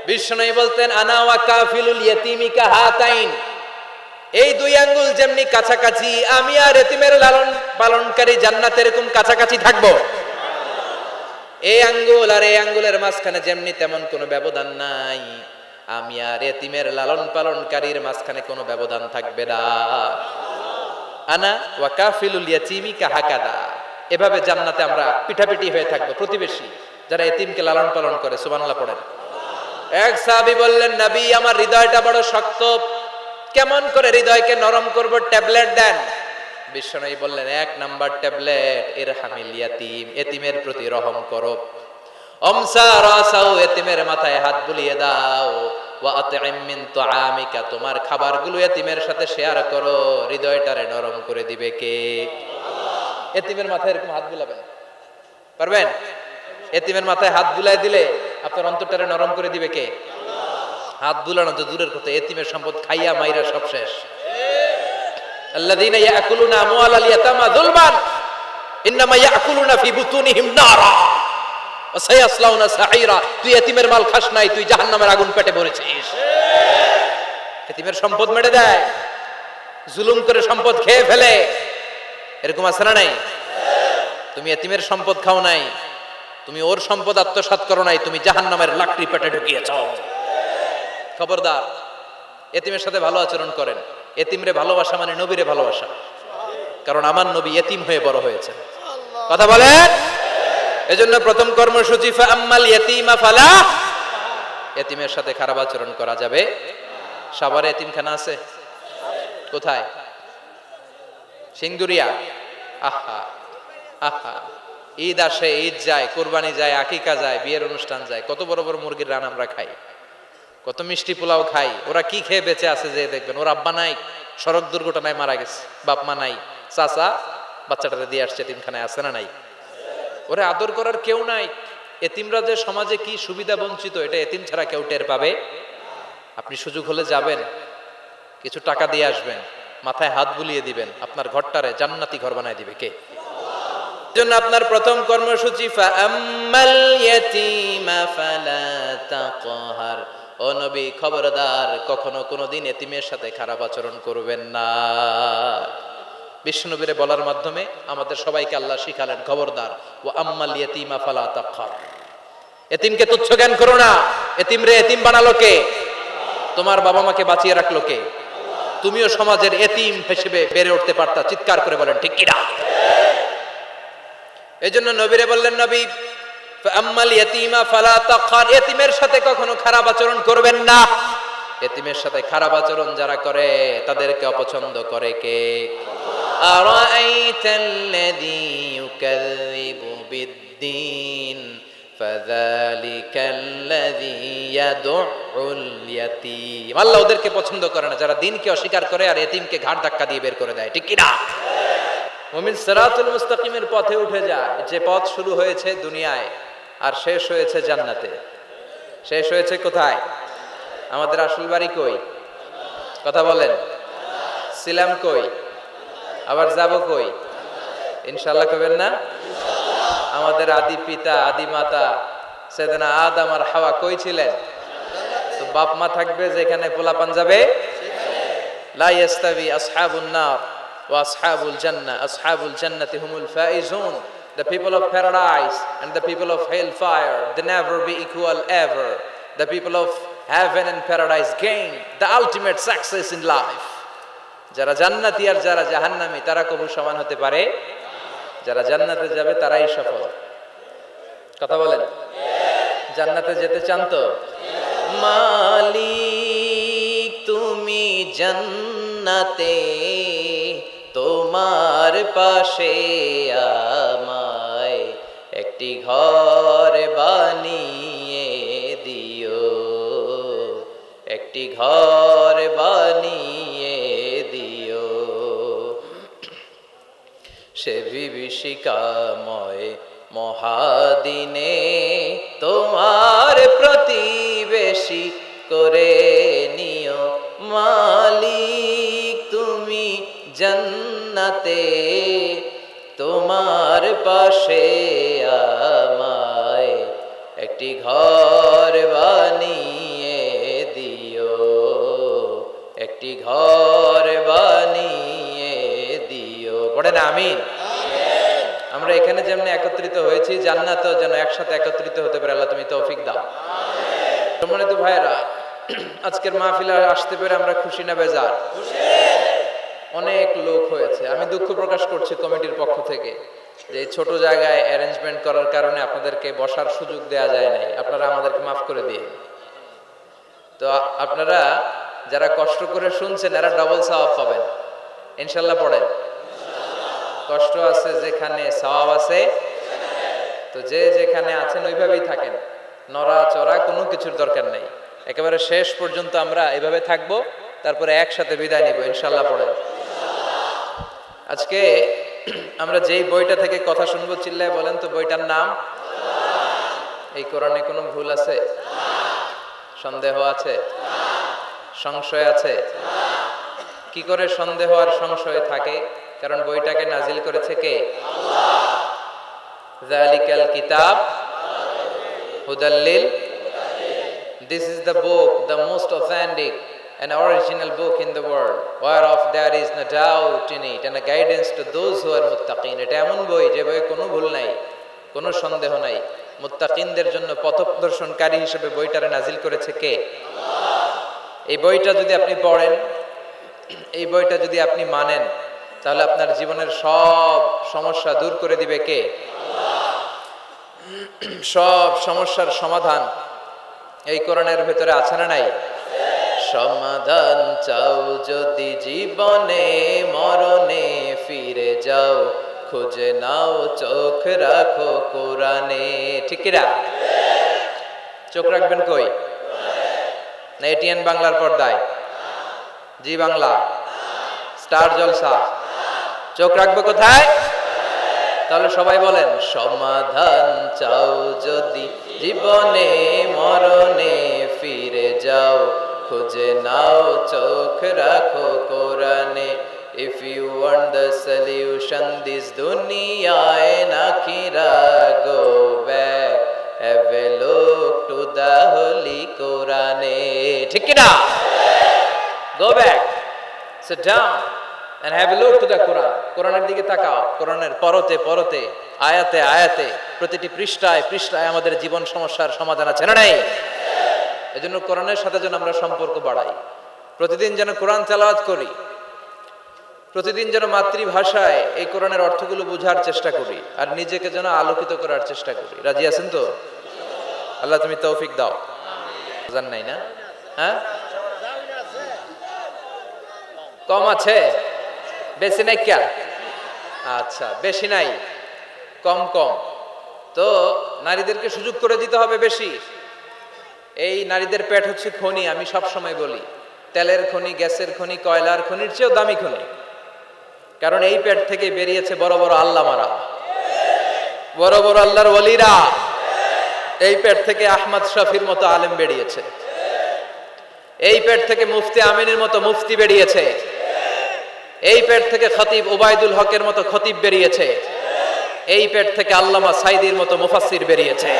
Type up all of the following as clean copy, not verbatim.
বিষ্ণু বলতেন আনা ওয়া কাফিলুল ইয়াতীমি কাহাতাইন, এই দুই আঙ্গুল যেমনি কাছাকাছি, আমি আর এতিমের লালন পালনকারী জান্নাতে এরকম কাছাকাছি থাকবো। এই আঙ্গুল আর এই আঙ্গুলের মাঝখানে যেমনি তেমন কোনো ব্যবধান নাই, আমি আর এতিমের লালন পালনকারীর মাঝখানে কোনো ব্যবধান থাকবে না। আনা ওয়া কাফিলুল ইয়াতীমি কাহাকাদা, এভাবে জান্নাতে আমরা পিঠাপিঠি হয়ে থাকবো, প্রতিবেশী যারা এতিমকে লালন পালন করে। সুবহানাল্লাহ পড়েন। এক সাহাবী বললেন, নবী আমার হৃদয়টা বড় শক্ত, কেমন করে হৃদয়কে নরম করব, ট্যাবলেট দেন। বিশ্বনবী বললেন, এক নাম্বার ট্যাবলেট ইরহামিল ইয়াতীম, এতিমের প্রতি রহম করো। আমসা রাসাউ, এতিমের মাথায় হাত বুলিয়ে দাও। ওয়া আতইম মিন তুআমিকা, তোমার খাবারগুলো এতিমের সাথে শেয়ার করো, হৃদয়টারে নরম করে দিবে কে? এতিমের মাথায় এরকম হাত বুলাবেন, পারবেন? এতিমের মাথায় হাত বুলাই দিলে আপনার অন্তরটারে নরম করে দিবে কে? হাত বুলানো তো দূরের কথা, এতিমের সম্পদ খাইয়া মাইরা সব শেষ। আল্লাযীনা ইয়াকুলুনা আমওয়ালাল ইয়াতামা যুলমান ইন্নামা ইয়াকুলুনা ফি বুতুনিহিম নারা ওয়া সায়াসলাউনা সাঈরা। তুই এতিমের মাল খাস নাই, তুই জাহান্নামের আগুন পেটে ভরেছিস। এতিমের সম্পদ মেরে দেয়, জুলুম করে সম্পদ খেয়ে ফেলে, এরকম আছে না নাই? তুমি এতিমের সম্পদ খাও নাই, তুমি ওর সম্পদ আত্মসাৎ করো নাই, তুমি জাহান্নামের লাকড়ি পেটে ঢুকিয়েছ। খবরদার, এতিমের সাথে ভালো আচরণ করেন। এতিমরে ভালোবাসা মানে নবীরে ভালোবাসা, কারণ আমার নবী এতিম হয়ে বড় হয়েছে। কথা বলেন। এজন্য প্রথম কর্মসূচি ফাআম্মাল ইয়াতীমা ফালা, এতিমের সাথে খারাপ আচরণ করা যাবে। সাভারে এতিমখানা আছে? কোথায়? সিংদুরিয়া। আহা আহা, ঈদ আসে, ঈদ যায়, কুরবানি যায়, আকিকা যায়, বিয়ের অনুষ্ঠান যায়, কত বড় বড় মুরগির রান আমরা খাই, কত মিষ্টি পোলাও খাই। ওরা কি খেয়ে বেঁচে আছে যে দেখবেন, ওর আব্বা নাই, সড়ক দুর্ঘটনায় মারা গেছে, বাপ মা নাই, চাচা বাচ্চাটারে দিয়ে আসছে, এতিমখানায় আছে না নাই? ওরা আদর করার কেউ নাই। এতিমরা যে সমাজে কি সুবিধা বঞ্চিত, এটা এতিম ছাড়া কেউ টের পাবে? আপনি সুযোগ হলে যাবেন, কিছু টাকা দিয়ে আসবেন, মাথায় হাত বুলিয়ে দিবেন, আপনার ঘরটারে জান্নাতি ঘর বানায় দিবে কে? জন্য আপনার প্রথম কর্মসূচি ফাআম্মাল ইয়াতীমা ফালা তাকহার, ও নবী খবরদার, কখনো কোনোদিন এতিমের সাথে খারাপ আচরণ করবেন না। বিশ্বনবীরে বলার মাধ্যমে আমাদের সবাইকে আল্লাহ শিখালেন, খবরদার, ওয়া আম্মাল ইয়াতীমা ফালা তাকহার, এতিমকে তুচ্ছ জ্ঞান করো না। এতিমরে এতিম বানালো কে? তোমার বাবা মাকে বাঁচিয়ে রাখলো কে? তুমিও সমাজের এতিম হিসেবে বেড়ে উঠতে পারতা। চিৎকার করে বলেন ঠিক কিনা? এজন্য নবীরে বললেন, নবী ফাআম্মাল ইয়াতীমা ফালা তাকহার, এতিমের সাথে কখনো খারাপ আচরণ করবেন না। এতিমের সাথে খারাপ আচরণ যারা করে তাদেরকে অপছন্দ করে কে? আরাআইতাল্লাযী ইউকাযযিবু বিদ্দীন ফাযালিকাল্লাযী ইয়াদউল ইয়াতীম। আল্লাহ ওদেরকে পছন্দ করে না যারা দ্বীনকে অস্বীকার করে আর এতিমকে ঘাড় ধাক্কা দিয়ে বের করে দেয়। ঠিক কি না? মুমিন সিরাতুল মুস্তাকিমের পথে উঠে যায়, যে পথ শুরু হয়েছে দুনিয়ায় আর শেষ হয়েছে জান্নাতে। শেষ হয়েছে কোথায়? আমাদের আসল বাড়ি কই? কথা বলেন। ছিলাম কই? আবার যাব কই? ইনশাআল্লাহ কবেন না? আমাদের আদি পিতা আদি মাতা সাইয়েদনা আদম আর হাওয়া কই ছিলেন? তো বাপ মা থাকবে যেখানে, পোলাপান যাবে সেখানে। লা ইয়াস্তাবি আসহাবুন নার ওয়া আসহাবুল জান্নাহ, আসহাবুল জান্নাতি হুমুল Faizun. The people of paradise and the people of hellfire, they never be equal ever. The people of heaven and paradise gain the ultimate success in life. যারা জান্নাতি আর যারা জাহান্নামী তারা কবু সমান হতে পারে? যারা জান্নাতে যাবে তারাই সফল। কথা বলেন। জান্নাতে যেতে চান তো? মালিক তুমি জান্নাতে, তোমার পাশে আমায় একটি ঘর বানিয়ে দিও, একটি ঘর বানিয়ে দিও। সে বিভীষিকাময় মহাদিনে তোমার প্রতিবেশী করে নিও। মালিক তুমি জান্নাতে, তোমার পাশে আমায় একটি ঘর বানিয়ে পড়েন আমিন। আমরা এখানে যেমন একত্রিত হয়েছি, জান্নাতেও যেন একসাথে একত্রিত হতে পারে, আল্লাহ তুমি তৌফিক দাও। সম্মানিত ভাইয়েরা, আজকের মাহফিলে আসতে পেরে আমরা খুশি না বেজার? অনেক লোক হয়েছে। আমি দুঃখ প্রকাশ করছি কমিটির পক্ষ থেকে যে ছোট জায়গায় অ্যারেঞ্জমেন্ট করার কারণে আপনাদেরকে বসার সুযোগ দেয়া যায় নাই। আপনারা আমাদেরকে মাফ করে দিয়ে, তো আপনারা যারা কষ্ট করে শুনছেন এরা ডবল সওয়াব পাবেন ইনশাল্লাহ। পড়েন, কষ্ট আছে যেখানে সওয়াব আছে, তো যে যেখানে আছেন ওইভাবেই থাকেন, নড়াচড়া কোনো কিছুর দরকার নেই। একেবারে শেষ পর্যন্ত আমরা এভাবে থাকবো, তারপরে একসাথে বিদায় নিব ইনশাল্লাহ। পড়েন। আজকে আমরা যেই বইটা থেকে কথা শুনবো, চিল্লায় বলেন তো বইটার নাম? এই কোরআনে কোনো ভুল আছে? সন্দেহ আছে? সংশয় আছে? কি করে সন্দেহ আর সংশয় থাকে? কারণ বইটাকে নাজিল করেছে কে? যালিকাল কিতাব হুদাল্লিল। This is the book, the most authentic and original book in the world, whereof there is no doubt in it, and a guidance to those who are muttaqin. এটা এমন বই যে বইয়ে কোনো ভুল নাই, কোনো সন্দেহ নাই। মুত্তাকিনদের জন্য পথপ্রদর্শনকারী হিসেবে বইটারে নাজিল করেছে কে? এই বইটা যদি আপনি পড়েন, এই বইটা যদি আপনি মানেন, তাহলে আপনার জীবনের সব সমস্যা দূর করে দিবে কে? সব সমস্যার সমাধান এই কোরআনের ভেতরে আছে না নাই? সমাধান চাও যদি জীবনে, মরণে ফিরে যাও, খুঁজে নাও চোখ রাখো কোরআনে। ঠিক কিনা? চোখ রাখবেন কই? না এটিএন বাংলার পর্দায়? জি বাংলা, স্টার জলসা। চোখ রাখবো কোথায়? তাহলে সবাই বলেন, সমাধান চাও যদি জীবনে, মরণে ফিরে যাও, খুঁজে নাও চোখ রাখো কোরআনে। If you want the solution this dunya and akhirah, go back, have a look to the holy Quran. ঠিক কি না? Go back, sit down and have a look to the Quran. কোরআনের দিকে তাকাও। কোরআনের পরতে পরতে, আয়াতে আয়াতে, প্রতিটি পৃষ্ঠায় পৃষ্ঠায় আমাদের জীবন সমস্যার সমাধান আছে না নাই? এজন্য কোরআনের সাথে যেন আমরা সম্পর্ক বাড়াই, প্রতিদিন যেন কোরআন তেলাওয়াত করি, প্রতিদিন যেন মাতৃভাষায় এই কোরআনের অর্থগুলো বোঝার চেষ্টা করি, আর নিজেকে যেন আলোকিত করার চেষ্টা করি। রাজি আছেন তো? আল্লাহ তুমি তৌফিক দাও। জান নাই না? হ্যাঁ, কম আছে? বেশি নাই? ক্যা আচ্ছা, বেশি নাই, কম কম। তো নারীদেরকে সুযোগ করে দিতে হবে বেশি। এই নারীদের পেট হচ্ছে খনি। আমি সব সময় বলি, তেলের খনি, গ্যাসের খনি, কয়লার খনির চেয়েও দামি খনি। কারণ এই পেট থেকে বেরিয়েছে বড় বড় আল্লামারা, বড় বড় আল্লাহর ওয়ালিরা। এই পেট থেকে আহমদ শফির মতো আলেম বেরিয়েছে। এই পেট থেকে মুফতি আমিনের মতো মুফতি বেরিয়েছে। এই পেট থেকে খতিব ওবায়দুল হকের মতো খতিব বেরিয়েছে। এই পেট থেকে আল্লামা সাইদির মতো মুফাসসির বেরিয়েছে।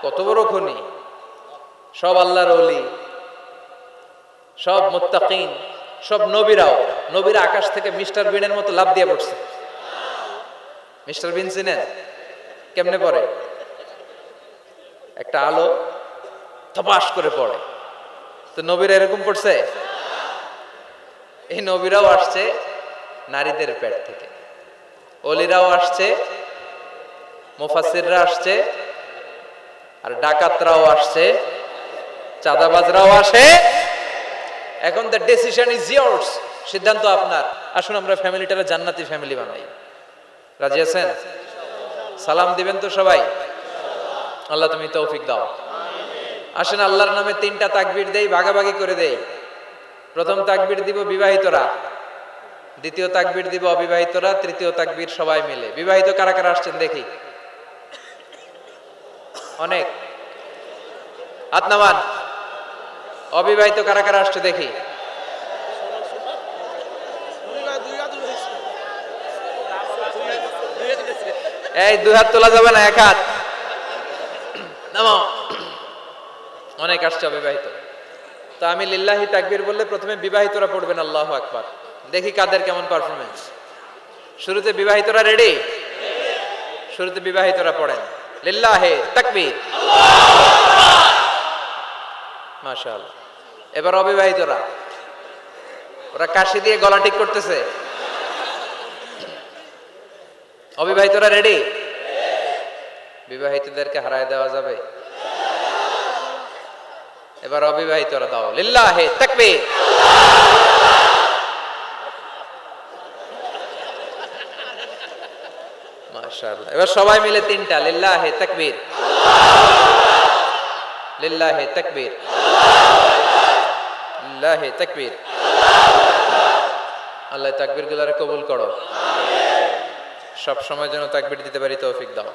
কত বড় খনি! সব আল্লাহর ওলি, সব মুত্তাকিন, সব নবীরাও। নবীরা আকাশ থেকে মিস্টার বিনের মতো লাফ দিয়ে পড়ছে। মিস্টার বিন চিনেন? কেমনে পড়ে? একটা আলো ধপাস করে পড়ে। তো নবীরা এরকম পড়ছে? এই নবীরাও আসছে নারীদের পেট থেকে, ওলিরাও আসছে, মুফাসসিররা আসছে, আর ডাকাতরাও আসছে, চাঁদাবাজরাও আসে। এখন দ্য ডিসিশন ইজ ইয়ার্স, সিদ্ধান্ত আপনার। আসুন আমরা ফ্যামিলিটারে জান্নাতি ফ্যামিলি বানাই। রাজি আছেন? সালাম দিবেন তো সবাই? আল্লাহ তুমি তৌফিক দাও। আসেন আল্লাহর নামে তিনটা তাকবীর দেই, ভাগাভাগি করে দেই। প্রথম তাকবীর দিব বিবাহিতরা, দ্বিতীয় তাকবীর দিব অবিবাহিতরা, তৃতীয় তাকবীর সবাই মিলে। বিবাহিত কারা কারা আসছেন দেখি? অনেক। হাত নামান। অবিবাহিত কারা কারা আসছে দেখি। এই দুই হাত তোলা যাবে না, এক হাত নামাও। অনেক আসছে অবিবাহিত। তো আমি লিল্লাহি তাকবীর বললে প্রথমে বিবাহিতরা পড়বেন আল্লাহু আকবার। দেখি কাদের কেমন পারফরমেন্স। শুরুতে বিবাহিতরা রেডি? শুরুতে বিবাহিতরা পড়েন লিল্লাহি তাকবীর। মাশাআল্লাহ। এবার অবিবাহিতরা, ওরা কাশি দিয়ে গলা ঠিক করতেছে। অবিবাহিতরা রেডি? বিবাহিতদেরকে হারায় দেওয়া যাবে? এবার অবিবাহিতরা দাও লিল্লাহি তাকবীর। মাশাআল্লাহ। এবার সবাই মিলে তিনটা লিল্লাহি তাকবীর, লিল্লাহি তাকবীর, লিল্লাহি তাকবীর। আল্লাহ তাকবীর গুলারে কবুল করো। সব সময় যেন তাকবীর দিতে পারি তৌফিক দাও।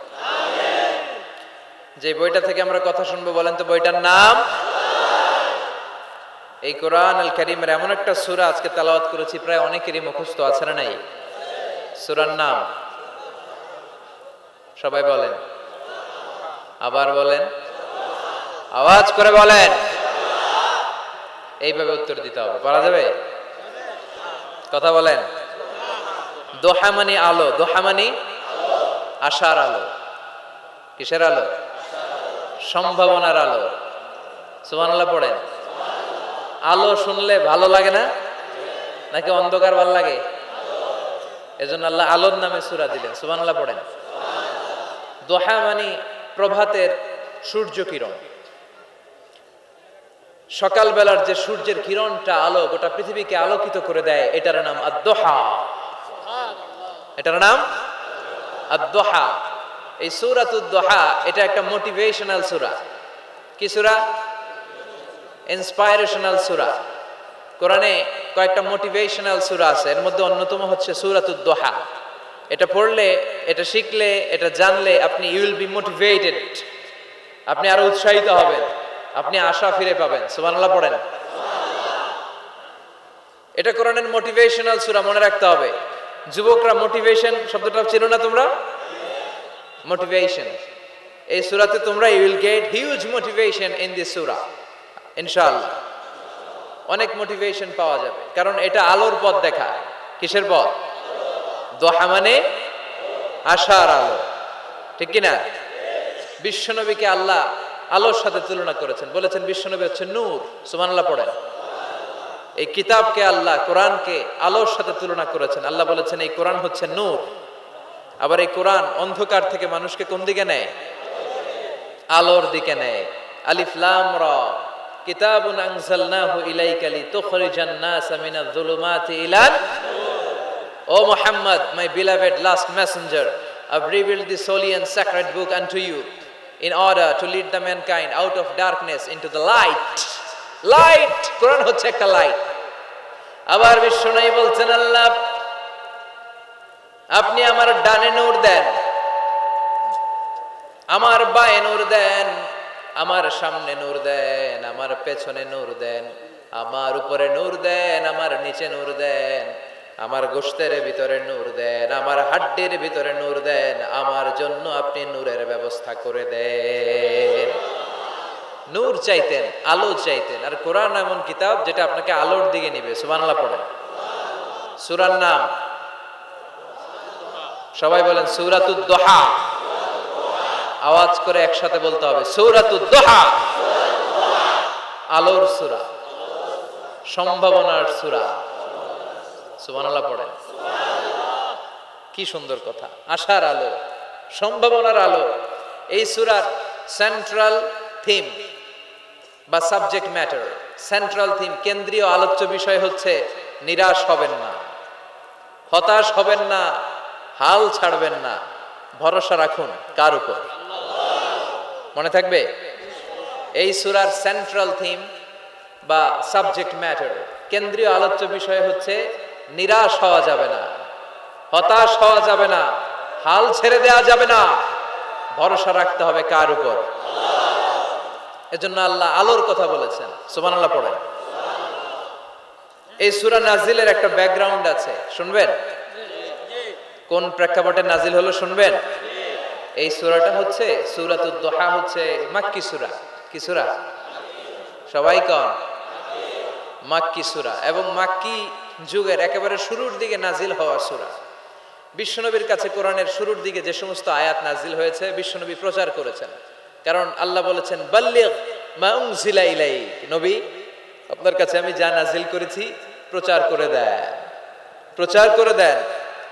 যে বইটা থেকে আমরা কথা শুনবো বলেন তো বইটার নাম? এই কোরআন আল কারীমের এমন একটা সূরা আজকে তেলাওয়াত করেছি, প্রায় অনেকেরই মুখস্থ আছে না নাই? সূরার নাম সবাই বলেন, আবার বলেন, আওয়াজ করে বলেন। এইভাবে উত্তর দিতে হবে, পারা যাবে? কথা বলেন। দোহা মানে আলো, দোহা মানে আশার আলো। কিসের আলো? সম্ভাবনার আলো। সুবহানাল্লাহ পড়েন। আলো শুনলে ভালো লাগে না নাকি অন্ধকার ভালো লাগে? এজন্য আল্লাহ আলোর নামে সূরা দিলেন। সুবহানাল্লাহ পড়েন। দোহা মানে প্রভাতের সূর্য কিরণ। সকালবেলার যে সূর্যের কিরণটা আলো গোটা পৃথিবীকে আলোকিত করে দেয়, এটার নাম আদ-দোহা। এটার নাম আদ-দোহা। এই সূরাতুদ দোহা এটা একটা মোটিভেশনাল সূরা। কি সূরা? ইন্সপাইরেশনাল সূরা। কোরআনে কয়েকটা মোটিভেশনাল সূরা আছে, এর মধ্যে অন্যতম হচ্ছে সূরাতুদ দোহা। এটা পড়লে, এটা শিখলে, এটা জানলে আপনি ইউ উইল বি মোটিভেটেড। আপনি আরো উৎসাহিত হবেন, আপনি আশা ফিরে পাবেন। সুবহানাল্লাহ পড়েন। এটা কোরআনের মোটিভেশনাল সূরা, মনে রাখতে হবে। যুবকরা মোটিভেশন শব্দটা চিনো না তোমরা? মোটিভেশন। এই সূরাতে তোমরা you will get huge motivation in this সূরা ইনশাআল্লাহ। অনেক মোটিভেশন পাওয়া যাবে, কারণ এটা আলোর পথ দেখায়। কিসের পথ? দোহা মানে আশার আলো, ঠিক কি না? বিশ্বনবীকে আল্লাহ আলোর সাথে তুলনা করেছেন, বলেছেন বিশ্বনবী হচ্ছে নূর। সুবহানাল্লাহ পড়েন। এই কিতাবকে আল্লাহ, কোরআনকে আলোর সাথে তুলনা করেছেন। আল্লাহ বলেছেন এই কোরআন হচ্ছে নূর। আবার এই কোরআন অন্ধকার থেকে মানুষকে কোন দিকে নেয়? আলোর দিকে নেয়। আলিফ লাম রা কিতাবুন আনজালনাহু ইলাইকা লিতুখরিজান নাসা মিনাজ যুলুমাতি ইলান নূর। ও Muhammad, my beloved last messenger, I've revealed this holy and sacred book unto you in order to lead the mankind out of darkness into the light. Light, Quran হচ্ছে একটা লাইট। আবার বিশ্বনবী বলছেন আল্লাহ আপনি আমার ডানে নূর দেন, আমার বায়ে নূর দেন, আমার সামনে নূর দেন, আমার পেছনে নূর দেন, আমার উপরে নূর দেন, আমার নিচে নূর দেন, আমার গোশতের ভিতরে নূর দেন, আমার হাড্ডির ভিতরে নূর দেন, আমার জন্য আপনি নূরের ব্যবস্থা করে দেন। নূর চাইতেন, আলো চাইতেন। আর কোরআন এমন কিতাব যেটা আপনাকে আলোর দিকে নিবে। সুবহানাল্লাহ পড়েন। সূরার নাম সবাই বলেন সূরাতুদ দোহা। আওয়াজ করে একসাথে বলতে হবে সূরাতুদ দোহা। আলোর সূরা, সম্ভাবনার সূরা। সুবহানাল্লাহ পড়েন। কি সুন্দর কথা! আশার আলো, সম্ভাবনার আলো। এই সূরার সেন্ট্রাল থিম বা সাবজেক্ট ম্যাটার, সেন্ট্রাল থিম, কেন্দ্রীয় আলোচ্য বিষয় হচ্ছে নিরাশ হবেন না, হতাশ হবেন না, হাল ছাড়বেন না, ভরসা রাখুন কার উপর? মনে থাকবে? এই সূরার সেন্ট্রাল থিম বা সাবজেক্ট ম্যাটার, কেন্দ্রীয় আলোচ্য বিষয় হচ্ছে নিরাশ হওয়া যাবে না, হতাশ হওয়া যাবে না, হাল ছেড়ে দেওয়া যাবে না, ভরসা রাখতে হবে কার উপর? এজন্য আল্লাহ আলোর কথা বলেছেন। সুবহানাল্লাহ পড়েন। এই সূরা নাজিলের একটা ব্যাকগ্রাউন্ড আছে, শুনবেন? কোন প্রেক্ষাপটে নাজিল হলো শুনবেন? এই সূরাটা হচ্ছে সূরাতুদ দুহা, হচ্ছে মাক্কি সূরা। কি সূরা? সবাই কোন? মাক্কি সূরা, এবং মাক্কি যুগের একেবারে শুরুর দিকে নাজিল হওয়া সূরা। বিশ্বনবীর কাছে কোরআনের শুরুর দিকে যে সমস্ত আয়াত নাজিল হয়েছে বিশ্বনবী প্রচার করেছেন। কারণ আল্লাহ বলেছেন বাল্লিগ মা উনজিলা ইলাইক, নবী আপনার কাছে আমি যা নাজিল করেছি প্রচার করে দেন, প্রচার করে দেন।